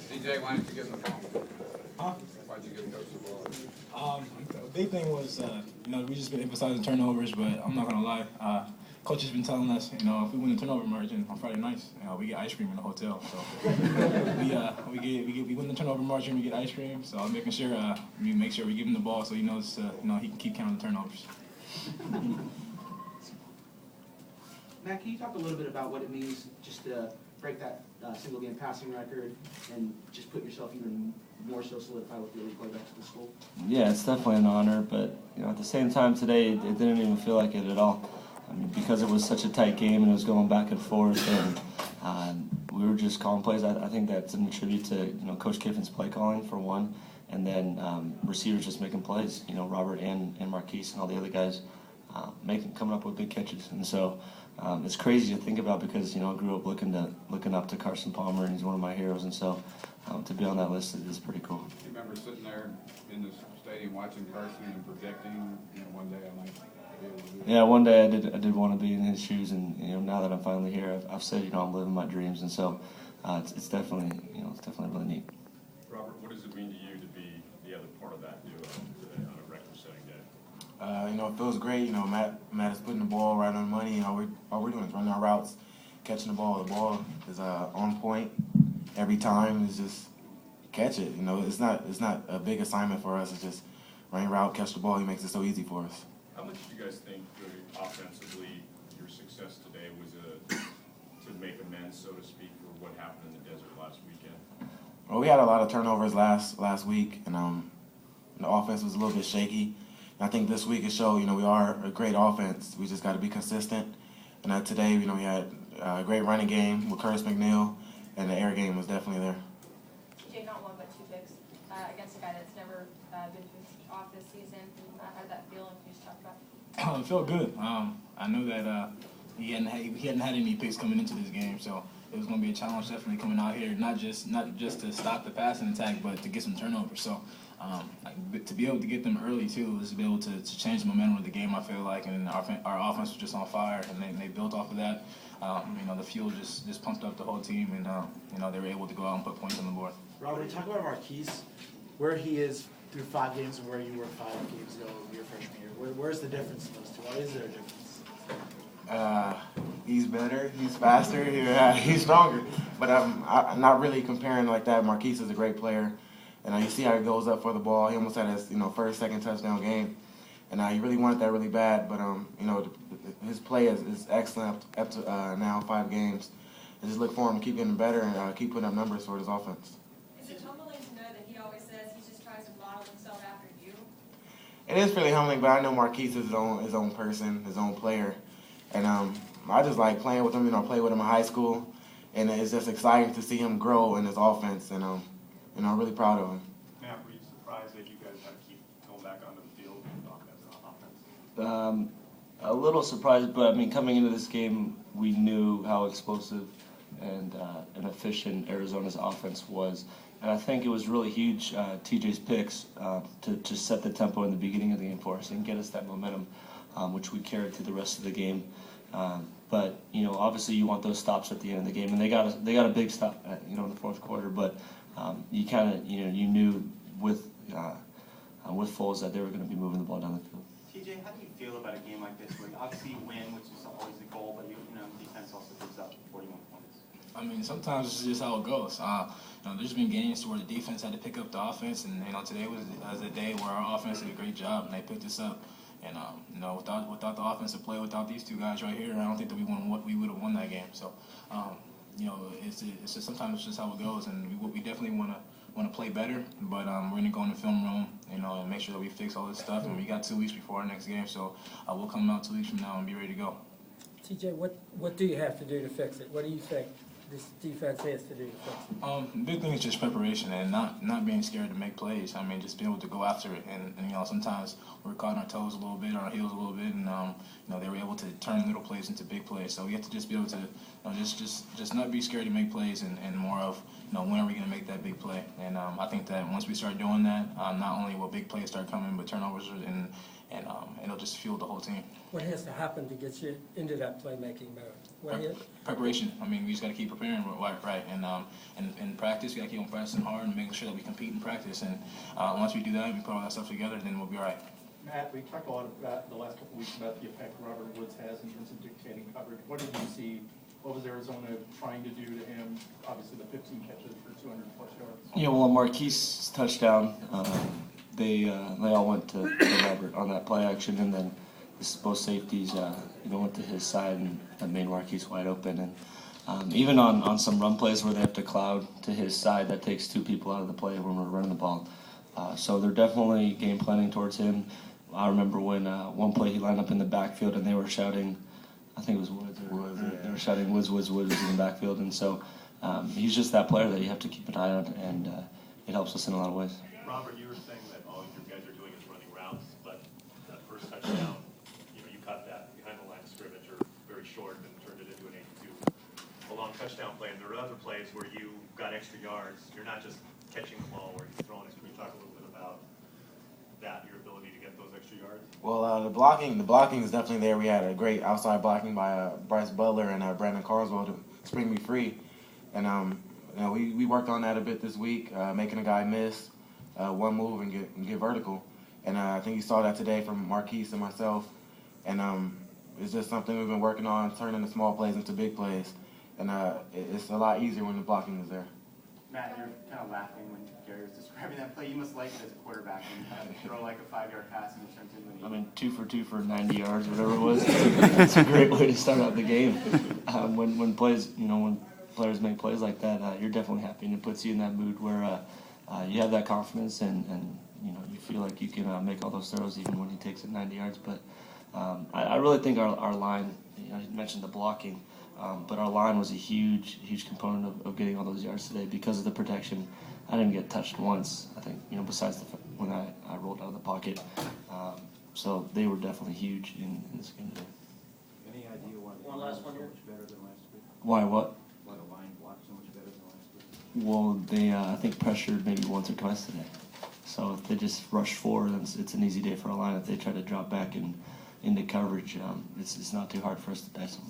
T.J., why didn't you give him the ball? Huh? Why'd you give Coach the ball? The big thing was, we just been emphasizing turnovers, but I'm not gonna lie. Coach has been telling us, if we win the turnover margin on Friday nights, we get ice cream in the hotel. So we win the turnover margin, we get ice cream. So I'm making sure we give him the ball so he knows, he can keep counting the turnovers. Matt, can you talk a little bit about what it means just to break that single game passing record and just put yourself even more so solidified with the elite quarterbacks of the school? Yeah, it's definitely an honor, but at the same time today, it didn't even feel like it at all. I mean, because it was such a tight game and it was going back and forth, and we were just calling plays. I think that's in tribute to Coach Kiffin's play calling for one, and then receivers just making plays. Robert and Marquise and all the other guys coming up with big catches, and so. It's crazy to think about because I grew up looking up to Carson Palmer, and he's one of my heroes, and so to be on that list is pretty cool. Do you remember sitting there in the stadium watching Carson and projecting, one day I might be able to do that? Yeah, one day I did want to be in his shoes, and now that I'm finally here, I've said I'm living my dreams, and so it's definitely really neat. Robert, what does it mean to you to be the other part of that duo today on a record-setting day? It feels great. Matt is putting the ball right on the money, and all we're doing is running our routes, catching the ball. The ball is on point every time. It's just catch it. It's not a big assignment for us. It's just running a route, catch the ball. He makes it so easy for us. How much do you guys think offensively your success today was to make amends, so to speak, for what happened in the desert last weekend? Well, we had a lot of turnovers last week, and the offense was a little bit shaky. I think this week it showed, we are a great offense. We just got to be consistent. And today, we had a great running game with Curtis McNeil, and the air game was definitely there. TJ, not one but two picks against a guy that's never been picked off this season. How did that feel? Can you just talk about it? It felt good. I knew that he hadn't had any picks coming into this game, so it was going to be a challenge definitely coming out here, not just to stop the passing attack, but to get some turnovers. So to be able to get them early too is to be able to change the momentum of the game. I feel like, and our offense was just on fire, and they built off of that. The fuel just pumped up the whole team, and they were able to go out and put points on the board. Robert, talk about Marquise, where he is through 5 games and where you were 5 games ago your freshman year. Where's the difference in those two? Why is there a difference? He's better, he's faster, he's stronger. But I'm not really comparing like that. Marquise is a great player, and you see how he goes up for the ball. He almost had his first, second touchdown game, and he really wanted that really bad. But his play is excellent up to now 5 games. I just look for him to keep getting better and keep putting up numbers for his offense. Is it humbling to know that he always says he just tries to model himself after you? It is really humbling, but I know Marquise is his own person, his own player. And I just like playing with him, play with him in high school. And it's just exciting to see him grow in his offense. And, I'm really proud of him. Matt, were you surprised that you guys had to keep going back onto the field with offense? A little surprised, but coming into this game, we knew how explosive and efficient Arizona's offense was. And I think it was really huge, TJ's picks, to set the tempo in the beginning of the game for us and get us that momentum, which we carried through the rest of the game. But obviously you want those stops at the end of the game, and they got a big stop, in the fourth quarter. But you kind of you knew with Foles that they were going to be moving the ball down the field. TJ, how do you feel about a game like this, where obviously you win, which is always the goal, but defense also gives up 41 points? Sometimes it's just how it goes. There's been games where the defense had to pick up the offense, and today was a day where our offense did a great job, and they picked us up. And without the offensive play, without these two guys right here, I don't think that we would have won that game. So, it's just sometimes it's just how it goes, and we definitely want to play better. But we're gonna go in the film room, and make sure that we fix all this stuff. And we got 2 weeks before our next game, so we'll come out 2 weeks from now and be ready to go. TJ, what do you have to do to fix it? What do you think this defense has to do to fix it? The big thing is just preparation and not being scared to make plays. Just being able to go after it. And sometimes we're caught on our toes a little bit, on our heels a little bit, and they were able to turn little plays into big plays. So we have to just be able to just not be scared to make plays, and more of when are we going to make that big play. And I think that once we start doing that, not only will big plays start coming, but turnovers and it'll just fuel the whole team. What has to happen to get you into that playmaking mode? What is? Preparation. I mean, we just got to keep preparing right. And in practice, we got to keep on practicing hard and making sure that we compete in practice. And once we do that, we put all that stuff together, then we'll be all right. Matt, we talked a lot about the last couple of weeks about the effect Robert Woods has in terms of dictating coverage. What did you see? What was Arizona trying to do to him? Obviously, the 15 catches for 200-plus yards. Yeah, well, Marquise touchdown, they all went to Robert on that play action, and then both safeties went to his side, and that made Marquise wide open. And even on some run plays where they have to cloud to his side, that takes two people out of the play when we're running the ball. So they're definitely game planning towards him. I remember when one play he lined up in the backfield and they were shouting, I think it was Woods. They were shouting Woods in the backfield. And so he's just that player that you have to keep an eye on, and it helps us in a lot of ways. Robert, you were saying that all you guys are doing is running routes, but that first touchdown, you caught that behind the line of scrimmage or very short and turned it into an 82. A long touchdown play, and there are other plays where you got extra yards. You're not just catching the ball where you're throwing it. Can you talk a little bit about that, your ability to get those extra yards? Well, the blocking is definitely there. We had a great outside blocking by Bryce Butler and Brandon Carswell to spring me free, and we worked on that a bit this week, making a guy miss one move and get vertical, and I think you saw that today from Marquise and myself, and it's just something we've been working on, turning the small plays into big plays, and it's a lot easier when the blocking is there. Matt, you're kind of laughing when Gary was describing that play. You must like it as a quarterback when you have to throw like a 5-yard pass and it turns into an 80. 2 for 2 for 90 yards, whatever it was. It's a great way to start out the game. When players make plays like that, you're definitely happy, and it puts you in that mood where you have that confidence and you feel like you can make all those throws even when he takes it 90 yards. But I really think our line, you mentioned the blocking, but our line was a huge component of getting all those yards today because of the protection. I didn't get touched once, I think, besides when I rolled out of the pocket. So they were definitely huge in this game today. Any idea why the line was so much better than last week? Why what? Why the line blocked so much better than last week? Well, they I think pressured maybe once or twice today. So if they just rush forward, then it's an easy day for our line. If they try to drop back into coverage, it's not too hard for us to dice them.